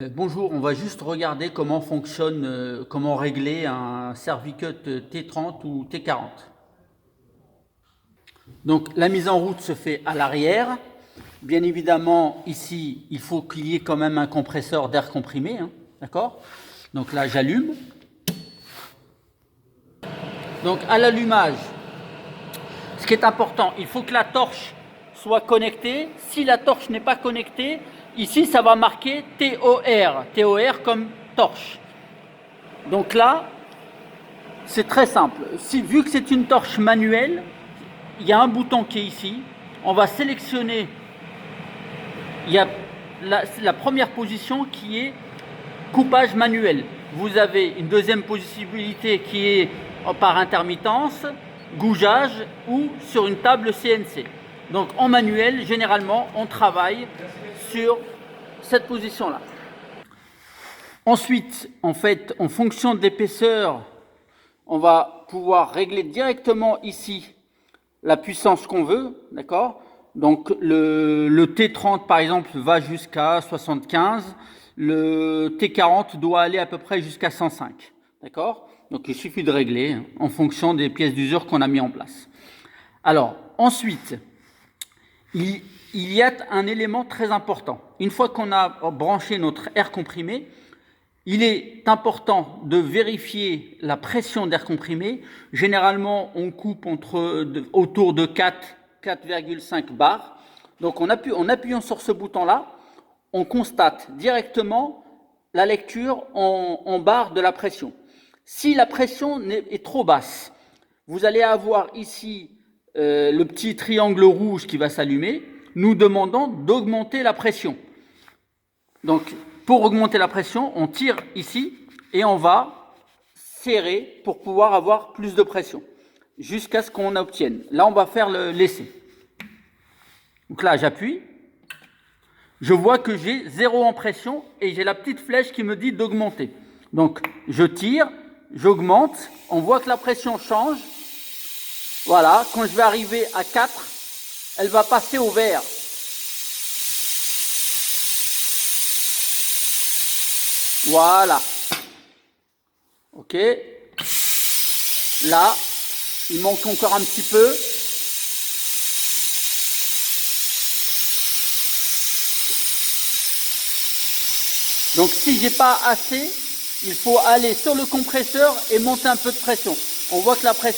Bonjour, on va juste regarder comment fonctionne, comment régler un Servicut T30 ou T40. Donc la mise en route se fait à l'arrière. Bien évidemment, ici, il faut qu'il y ait quand même un compresseur d'air comprimé, hein, d'accord? Donc là, j'allume. Donc à l'allumage, ce qui est important, il faut que la torche soit connectée. Si la torche n'est pas connectée, ici, ça va marquer TOR. TOR comme torche. Donc là, c'est très simple. Vu que c'est une torche manuelle, il y a un bouton qui est ici. On va sélectionner. Il y a la première position qui est coupage manuel. Vous avez une deuxième possibilité qui est par intermittence, gougeage ou sur une table CNC. Donc en manuel, généralement, on travaille sur cette position-là. Ensuite, en fait, en fonction de l'épaisseur, on va pouvoir régler directement ici la puissance qu'on veut, d'accord? Donc le T30 par exemple va jusqu'à 75, le T40 doit aller à peu près jusqu'à 105, d'accord? Donc il suffit de régler en fonction des pièces d'usure qu'on a mis en place. Alors ensuite, il y a un élément très important. Une fois qu'on a branché notre air comprimé, il est important de vérifier la pression d'air comprimé. Généralement, on coupe autour de 4,5 bars. Donc en appuyant sur ce bouton-là, on constate directement la lecture en barre de la pression. Si la pression est trop basse, vous allez avoir ici le petit triangle rouge qui va s'allumer, nous demandant d'augmenter la pression. Donc, pour augmenter la pression, on tire ici et on va serrer pour pouvoir avoir plus de pression jusqu'à ce qu'on obtienne. Là, on va faire l'essai. Donc là, j'appuie. Je vois que j'ai 0 en pression et j'ai la petite flèche qui me dit d'augmenter. Donc, je tire, j'augmente. On voit que la pression change. Voilà, quand je vais arriver à 4, elle va passer au vert. Voilà. Ok. Là, il manque encore un petit peu. Donc si j'ai pas assez, il faut aller sur le compresseur et monter un peu de pression. On voit que la pression